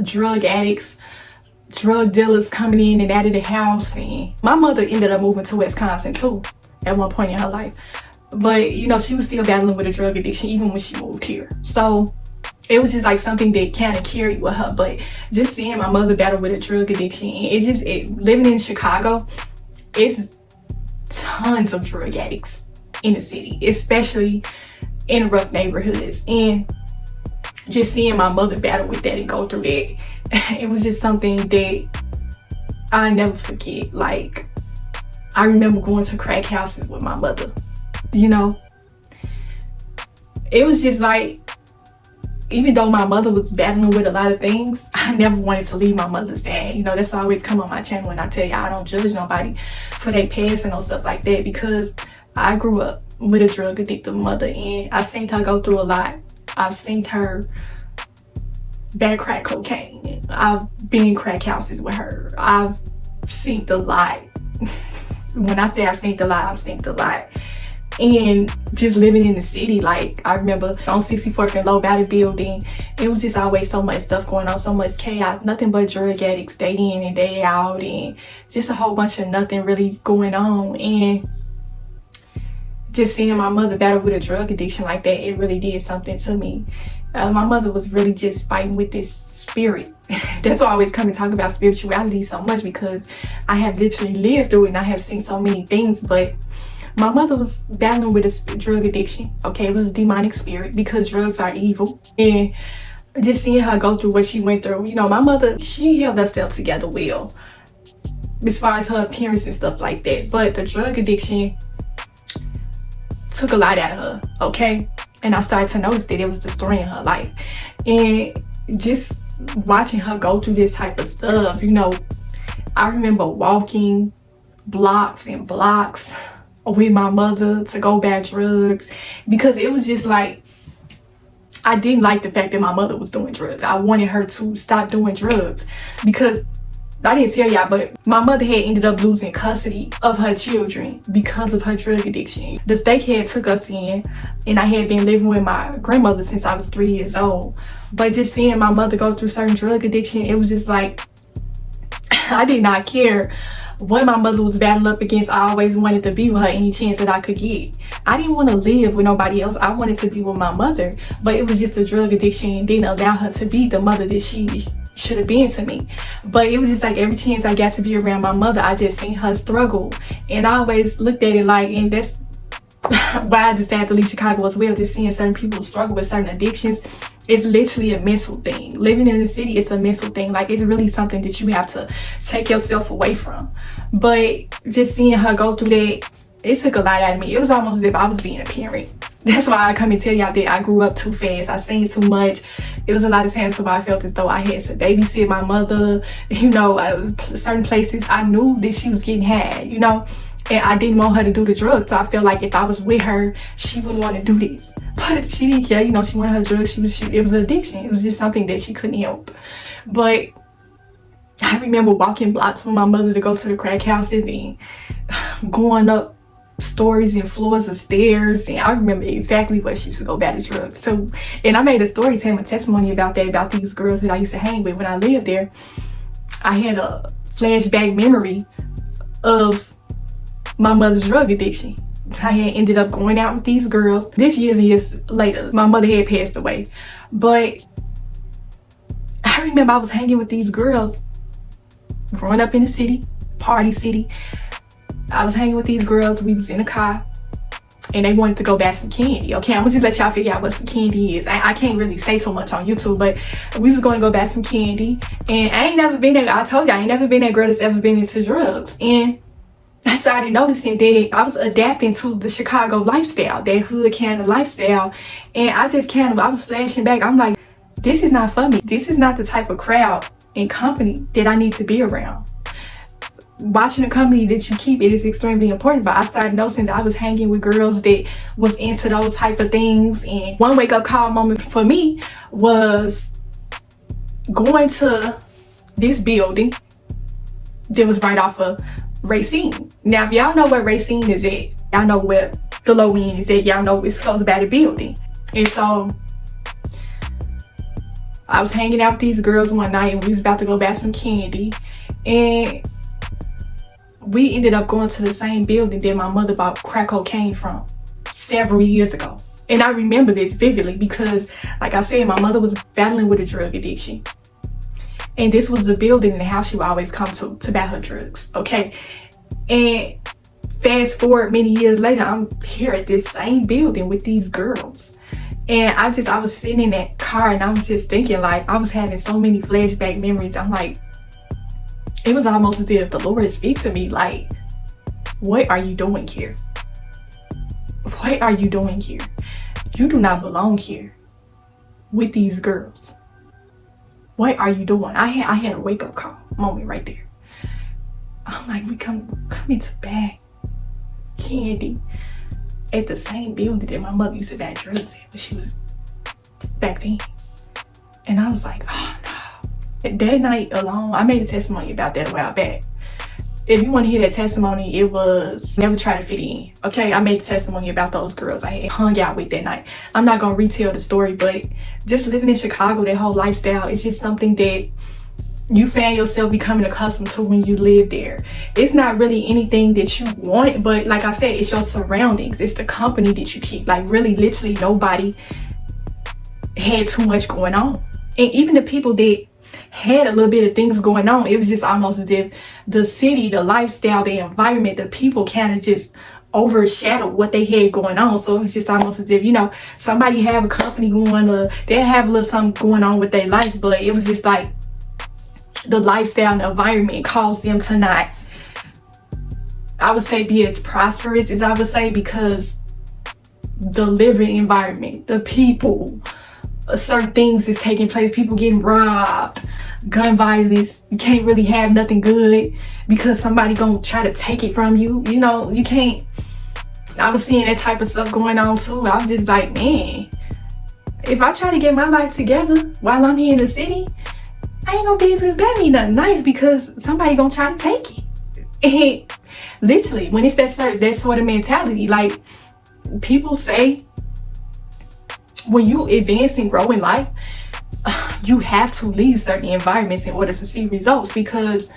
drug addicts, drug dealers coming in and out of the house. And my mother ended up moving to Wisconsin too at one point in her life. But, you know, she was still battling with a drug addiction even when she moved here. So it was just like something that kind of carried with her. But just seeing my mother battle with a drug addiction, living in Chicago, it's tons of drug addicts in the city, especially in rough neighborhoods. And just seeing my mother battle with that and go through that, it was just something that I never forget. Like, I remember going to crack houses with my mother, you know. It was just like, even though my mother was battling with a lot of things, I never wanted to leave my mother's side. You know, that's always come on my channel when I tell you I don't judge nobody for their past and no stuff like that, because I grew up with a drug addicted mother and I've seen her go through a lot. I've seen her bad crack cocaine. I've been in crack houses with her. I've seen the lot. When I say I've seen the lot, I've seen the lot. And just living in the city, like, I remember on 64th and Low Valley building, it was just always so much stuff going on, so much chaos, nothing but drug addicts day in and day out, and just a whole bunch of nothing really going on. And just seeing my mother battle with a drug addiction like that, it really did something to me. My mother was really just fighting with this spirit. That's why I always come and talk about spirituality so much, because I have literally lived through it and I have seen so many things. But my mother was battling with a drug addiction. Okay, it was a demonic spirit, because drugs are evil. And just seeing her go through what she went through, you know, my mother, she held herself together well as far as her appearance and stuff like that. But the drug addiction took a lot out of her, okay? And I started to notice that it was destroying her life. And just watching her go through this type of stuff, you know, I remember walking blocks and blocks with my mother to go buy drugs, because it was just like, I didn't like the fact that my mother was doing drugs. I wanted her to stop doing drugs, because I didn't tell y'all, but my mother had ended up losing custody of her children because of her drug addiction. The state had took us in, and I had been living with my grandmother since I was 3 years old. But just seeing my mother go through certain drug addiction, it was just like, I did not care what my mother was battling up against. I always wanted to be with her any chance that I could get. I didn't want to live with nobody else. I wanted to be with my mother, but it was just a drug addiction and didn't allow her to be the mother that she should have been to me. But it was just like, every chance I got to be around my mother, I just seen her struggle, and I always looked at it like, and that's why I decided to leave Chicago as well, just seeing certain people struggle with certain addictions. It's literally a mental thing. Living in the city, it's a mental thing. Like, it's really something that you have to take yourself away from. But just seeing her go through that, it took a lot out of me. It was almost as if I was being a parent. That's why I come and tell y'all that I grew up too fast. I seen too much. It was a lot of times where I felt as though I had to babysit my mother. You know, certain places I knew that she was getting had, you know. And I didn't want her to do the drugs. So I felt like if I was with her, she wouldn't want to do this. But she didn't care. You know, she wanted her drugs. It was an addiction. It was just something that she couldn't help. But I remember walking blocks with my mother to go to the crack houses and going up stories and floors of stairs. And I remember exactly what she used to go back to drugs. So, and I made a story telling a testimony about that, about these girls that I used to hang with when I lived there. I had a flashback memory of my mother's drug addiction. I had ended up going out with these girls. This years later, my mother had passed away. But I remember I was hanging with these girls growing up in the city, party city. I was hanging with these girls. We was in a car and they wanted to go buy some candy. Okay, I'm gonna just let y'all figure out what some candy is. I can't really say so much on YouTube, but we was going to go buy some candy. And I ain't never been that, I told you, I ain't never been that girl that's ever been into drugs. And I started noticing that I was adapting to the Chicago lifestyle, that hood kind of lifestyle. And I was flashing back. I'm like, this is not for me. This is not the type of crowd and company that I need to be around. Watching the company that you keep, it is extremely important. But I started noticing that I was hanging with girls that was into those type of things. And one wake up call moment for me was going to this building that was right off of Racine. Now, if y'all know where Racine is at, y'all know where the low end is at, y'all know it's close by the building. And so I was hanging out with these girls one night and we was about to go buy some candy, and we ended up going to the same building that my mother bought crack cocaine from several years ago. And I remember this vividly because, like I said, my mother was battling with a drug addiction. And this was the building in the house she would always come to buy her drugs, okay? And fast forward many years later, I'm here at this same building with these girls. And I was sitting in that car and I was just thinking, like, I was having so many flashback memories. I'm like, it was almost as if the Lord speaks to me like, what are you doing here? What are you doing here? You do not belong here with these girls. What are you doing? I had a wake up call moment right there. I'm like, we come into bag candy at the same building that my mother used to buy drugs in when she was back then. And I was like, oh no. That night alone, I made a testimony about that a while back. If you want to hear that testimony, it was never try to fit in. Okay, I made a testimony about those girls I had hung out with that night. I'm not gonna retell the story, but just living in Chicago, that whole lifestyle, it's just something that you find yourself becoming accustomed to when you live there. It's not really anything that you want, but like I said, it's your surroundings. It's the company that you keep. Like really, literally nobody had too much going on. And even the people that had a little bit of things going on, it was just almost as if the city, the lifestyle, the environment, the people kind of just overshadowed what they had going on. So it's just almost as if, you know, somebody have a company going, or they have a little something going on with their life, but it was just like the lifestyle and the environment caused them to not, I would say, be as prosperous as I would say, because the living environment, the people, certain things is taking place, people getting robbed, gun violence. You can't really have nothing good because somebody gonna try to take it from you. You know, you can't. I was seeing that type of stuff going on too. I was just like, man, if I try to get my life together while I'm here in the city, I ain't gonna be able to buy me nothing nice because somebody gonna try to take it. And literally, when it's that sort of mentality, like people say, when you advance and grow in life, you have to leave certain environments in order to see results, because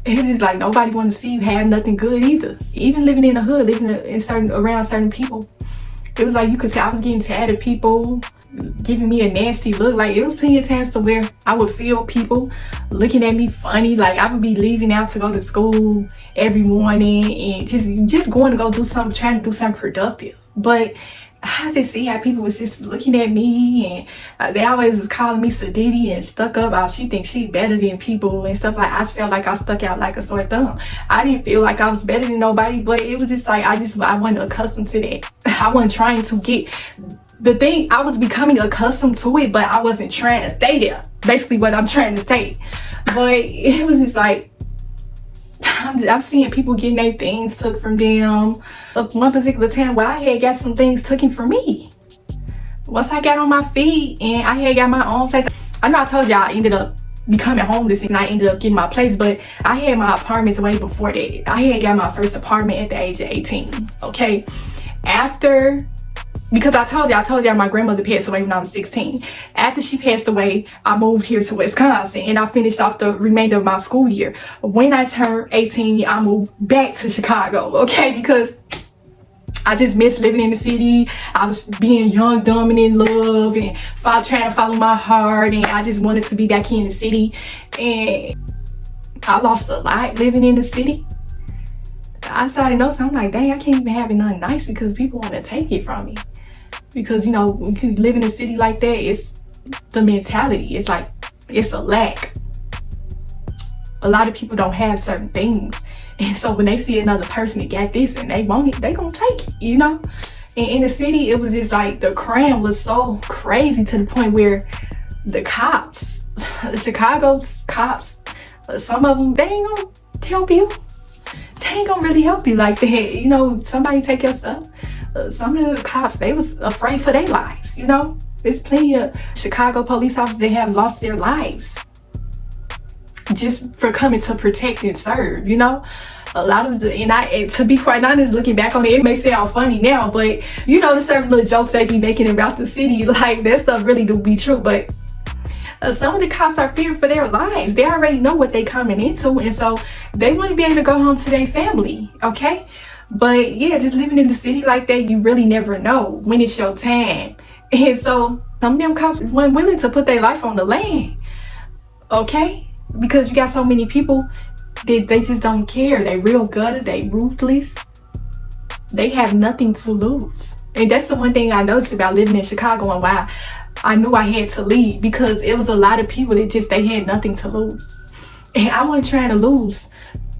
it's just like nobody want to see you have nothing good either. Even living in the hood, living around certain people, it was like you could tell I was getting tired of people giving me a nasty look. Like it was plenty of times to where I would feel people looking at me funny. Like I would be leaving out to go to school every morning and just going to go do something, trying to do something productive. But I just see how people was just looking at me, and they always was calling me Sadidi and stuck up. Oh, she thinks she better than people and stuff. Like I felt like I stuck out like a sore thumb. I didn't feel like I was better than nobody, but it was just like I wasn't accustomed to that. I wasn't trying to get the thing. I was becoming accustomed to it, but I wasn't trying to stay there. Basically, what I'm trying to say. But it was just like I'm seeing people getting their things took from them. One particular time where I had got some things taken from me. Once I got on my feet and I had got my own place. I know I told y'all I ended up becoming homeless and I ended up getting my place, but I had my apartments way before that. I had got my first apartment at the age of 18. Okay. Because I told y'all my grandmother passed away when I was 16. After she passed away, I moved here to Wisconsin and I finished off the remainder of my school year. When I turned 18, I moved back to Chicago, okay? Because I just missed living in the city. I was being young, dumb, and in love, and trying to follow my heart, and I just wanted to be back here in the city. And I lost a lot living in the city. I started noticing, I'm like, dang, I can't even have it nothing nice because people want to take it from me. Because, you know, when you live in a city like that, it's the mentality. It's like, it's a lack. A lot of people don't have certain things. And so when they see another person that got this and they want it, they gonna take it, you know? And in the city, it was just like the crime was so crazy to the point where the cops, Chicago's cops, some of them, they ain't gonna help you. They ain't gonna really help you like that. You know, somebody take your stuff. Some of the cops, they was afraid for their lives, you know? There's plenty of Chicago police officers that have lost their lives just for coming to protect and serve, you know? A lot of and to be quite honest, looking back on it, it may sound funny now, but you know, the certain little jokes they be making about the city, like that stuff really do be true. But some of the cops are fearing for their lives. They already know what they coming into, and so they want to be able to go home to their family, okay? But yeah, just living in the city like that, you really never know when it's your time. And so some of them cops weren't willing to put their life on the line, okay? Because you got so many people that they just don't care. They real gutted, they ruthless. They have nothing to lose. And that's the one thing I noticed about living in Chicago and why I knew I had to leave because it was a lot of people that just, they had nothing to lose. And I wasn't trying to lose.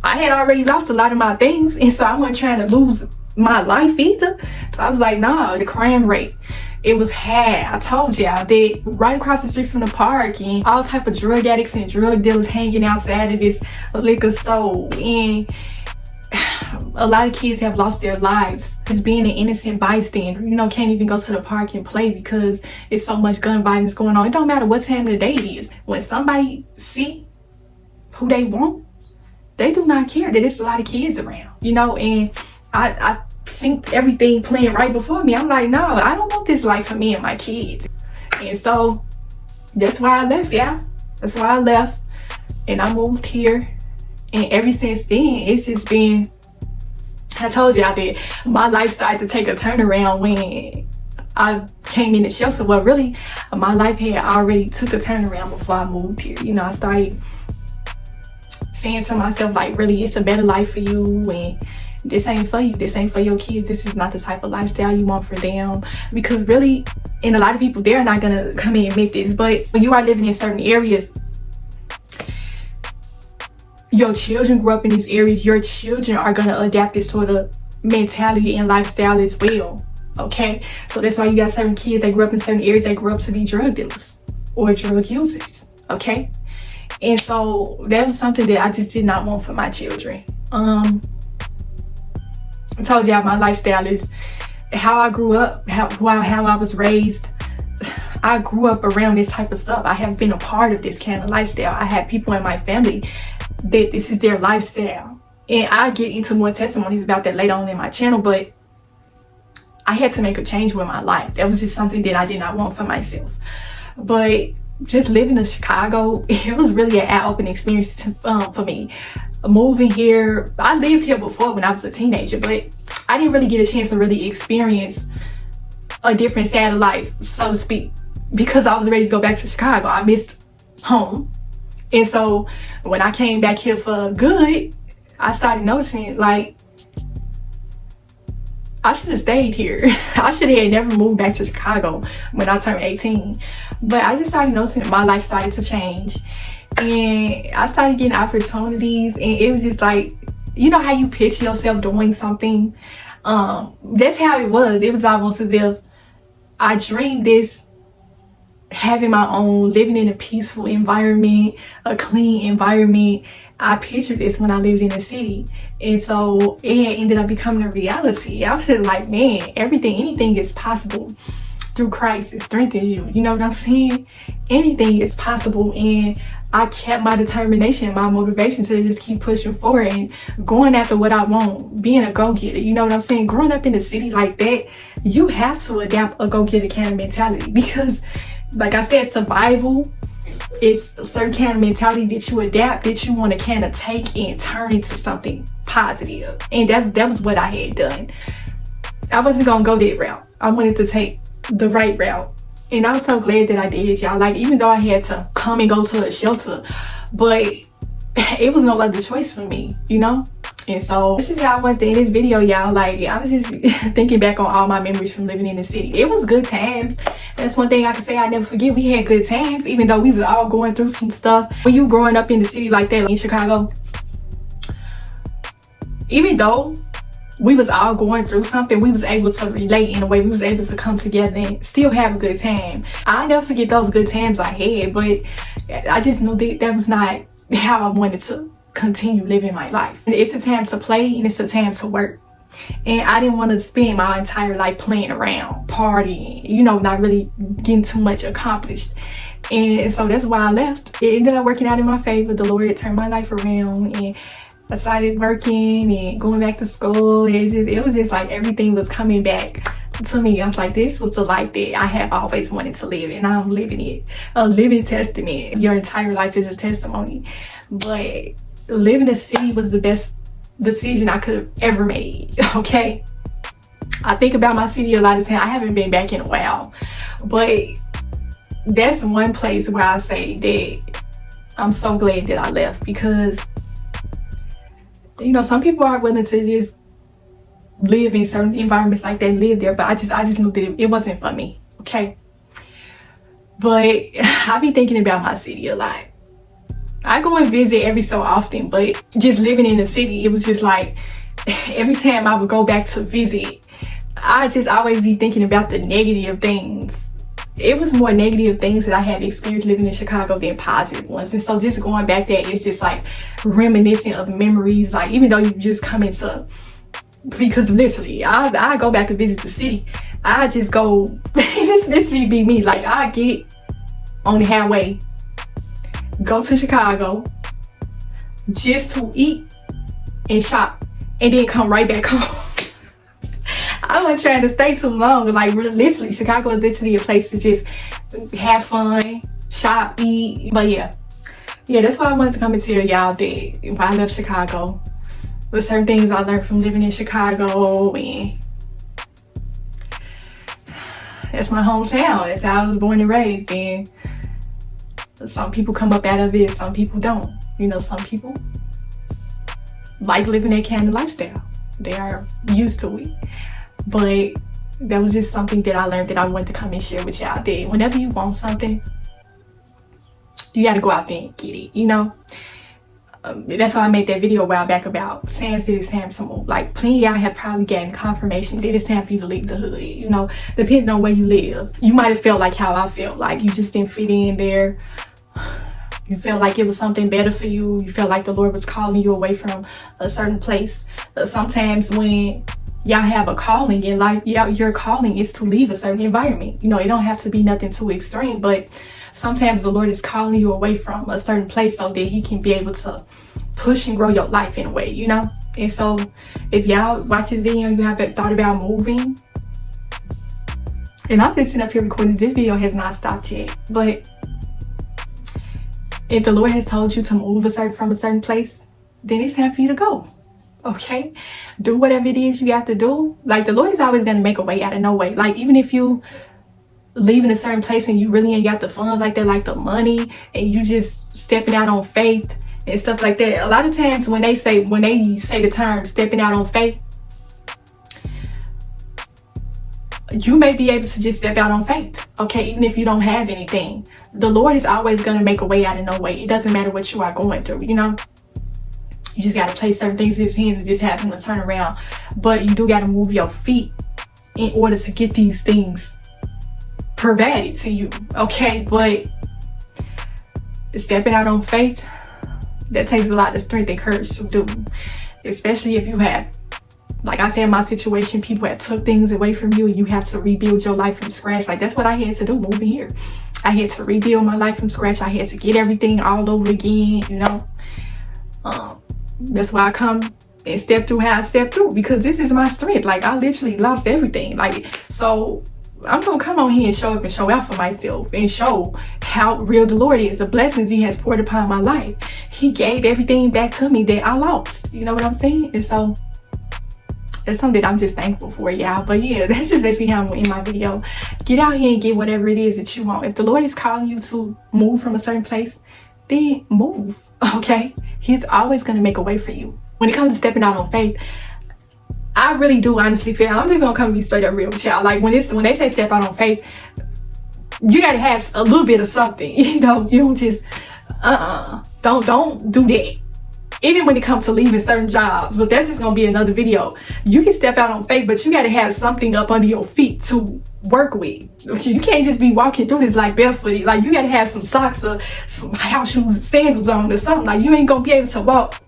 I had already lost a lot of my things, and so I wasn't trying to lose my life either. So I was like, nah, the crime rate, it was high. I told y'all that right across the street from the park, and all type of drug addicts and drug dealers hanging outside of this liquor store, and a lot of kids have lost their lives just being an innocent bystander. You know, can't even go to the park and play because it's so much gun violence going on. It don't matter what time of the day it is. When somebody see who they want, they do not care that it's a lot of kids around, you know. And I seen everything playing right before me. I'm like, no, I don't want this life for me and my kids. And so that's why I left, y'all. That's why I left, and I moved here. And ever since then, it's just been, I told y'all that my life started to take a turnaround when I came in the shelter. Well, really, my life had already took a turnaround before I moved here. You know, I started saying to myself, like, really, it's a better life for you, and this ain't for you. This ain't for your kids. This is not the type of lifestyle you want for them. Because really, and a lot of people, they're not gonna come in and admit this, but when you are living in certain areas, your children grew up in these areas, your children are going to adapt this sort of mentality and lifestyle as well. Okay, so that's why you got certain kids that grew up in certain areas that grew up to be drug dealers or drug users. Okay, and so that was something that I just did not want for my children. I told y'all my lifestyle is how I grew up, how I was raised. I grew up around this type of stuff. I have been a part of this kind of lifestyle. I have people in my family that this is their lifestyle, and I get into more testimonies about that later on in my channel. But I had to make a change with my life. That was just something that I did not want for myself. But just living in Chicago, it was really an eye-opening experience for me. Moving here, I lived here before when I was a teenager, but I didn't really get a chance to really experience a different side of life, so to speak, because I was ready to go back to Chicago. I missed home. And so when I came back here for good, I started noticing, like, I should have stayed here. I should have never moved back to Chicago when I turned 18. But I just started noticing my life started to change. And I started getting opportunities. And it was just like, you know how you picture yourself doing something? That's how it was. It was almost as if I dreamed this, having my own, living in a peaceful environment, a clean environment. I pictured this when I lived in the city, and so it had ended up becoming a reality. I was just like, man, anything is possible through Christ. It strengthens you. You know what I'm saying? Anything is possible, and I kept my determination, my motivation to just keep pushing forward and going after what I want, being a go-getter. You know what I'm saying? Growing up in the city like that, you have to adapt a go-getter kind of mentality because, like I said, survival, it's a certain kind of mentality that you adapt, that you want to kind of take and turn into something positive. And that was what I had done. I wasn't going to go that route. I wanted to take the right route. And I'm so glad that I did, y'all. Like, even though I had to come and go to a shelter, but it was no other choice for me, you know? And so this is how I went to end this video, y'all. Like, I was just thinking back on all my memories from living in the city. It was good times. That's one thing I can say I never forget. We had good times, even though we was all going through some stuff. When you growing up in the city like that, like in Chicago, even though we was all going through something, we was able to relate in a way. We was able to come together and still have a good time. I'll never forget those good times I had, but I just knew that was not how I wanted to continue living my life. And it's a time to play and it's a time to work. And I didn't want to spend my entire life playing around, partying, you know, not really getting too much accomplished. And so that's why I left. It ended up working out in my favor. The Lord turned my life around, and I started working and going back to school. It was just like everything was coming back to me. I was like, this was the life that I have always wanted to live, and I'm living it. A living testament. Your entire life is a testimony. But living in the city was the best decision I could have ever made. Okay, I think about my city a lot of times. I haven't been back in a while, but that's one place where I say that I'm so glad that I left, because you know, some people are willing to just live in certain environments like that and live there, but I just knew that it wasn't for me. Okay, But I be thinking about my city a lot. I go and visit every so often, but just living in the city, it was just like every time I would go back to visit, I just always be thinking about the negative things. It was more negative things that I had experienced living in Chicago than positive ones. And so just going back there, it's just like reminiscent of memories. Like even though you just come into, because literally I go back to visit the city, I just go, this literally be me. Like I get on the highway, go to Chicago just to eat and shop and then come right back home. I wasn't trying to stay too long. Like literally, Chicago is literally a place to just have fun, shop, eat. But yeah, that's why I wanted to come and tell y'all that why I love Chicago. With certain things I learned from living in Chicago, and that's my hometown. That's how I was born and raised. And some people come up out of it, some people don't. You know, some people like living that kind of lifestyle. They are used to it. But that was just something that I learned that I wanted to come and share with y'all. That whenever you want something, you got to go out there and get it, you know? That's why I made that video a while back about saying that it's time to move. Like, plenty of y'all have probably gotten confirmation that it's time for you to leave the hood, you know? Depending on where you live. You might have felt like how I felt. Like, you just didn't fit in there. You felt like it was something better for you. You felt like the Lord was calling you away from a certain place. Sometimes when y'all have a calling in life, your calling is to leave a certain environment. You know, it don't have to be nothing too extreme, but sometimes the Lord is calling you away from a certain place so that he can be able to push and grow your life in a way, you know? And so if y'all watch this video and you haven't thought about moving, and I'm just sitting up here recording, this video has not stopped yet, but if the Lord has told you to move from a certain place, then it's time for you to go. Okay, do whatever it is you got to do. Like, the Lord is always going to make a way out of no way. Like, even if you leave in a certain place and you really ain't got the funds like that, like the money, and you just stepping out on faith and stuff like that. A lot of times when they say the term stepping out on faith, you may be able to just step out on faith. Okay, even if you don't have anything, the Lord is always going to make a way out of no way. It doesn't matter what you are going through, you know? You just got to place certain things in his hands and just have him to turn around. But you do got to move your feet in order to get these things provided to you. Okay, but stepping out on faith, that takes a lot of strength and courage to do. Especially if you have, like I said, in my situation, people have took things away from you and you have to rebuild your life from scratch. Like, that's what I had to do moving here. I had to rebuild my life from scratch. I had to get everything all over again, you know? That's why I come and step through how I step through, because this is my strength. Like, I literally lost everything. Like, so I'm gonna come on here and show up and show out for myself and show how real the Lord is, the blessings he has poured upon my life. He gave everything back to me that I lost. You know what I'm saying? And so that's something that I'm just thankful for, y'all. But yeah, that's just basically how I'm in my video. Get out here and get whatever it is that you want. If the Lord is calling you to move from a certain place, then move, okay? He's always gonna make a way for you. When it comes to stepping out on faith, I really do honestly feel, I'm just gonna come and be straight up real with y'all. Like, when they say step out on faith, you gotta have a little bit of something, you know? You don't just, don't do that. Even when it comes to leaving certain jobs, but that's just gonna be another video. You can step out on faith, but you gotta have something up under your feet to work with. You can't just be walking through this like barefooted. Like, you gotta have some socks or some house shoes, sandals on or something. Like, you ain't gonna be able to walk.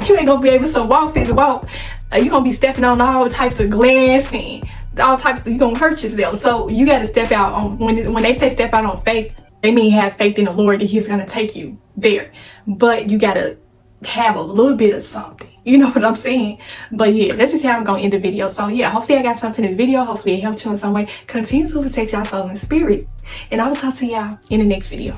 You ain't gonna be able to walk this walk. You're gonna be stepping on all types of glass and all types of, you're gonna hurt yourself. So you gotta step out on, when they say step out on faith, they mean have faith in the Lord that he's gonna take you there. But you gotta have a little bit of something. You know what I'm saying? But yeah, this is how I'm gonna end the video. So yeah, hopefully I got something in this video. Hopefully it helped you in some way. Continue to protect y'all soul and spirit. And I will talk to y'all in the next video.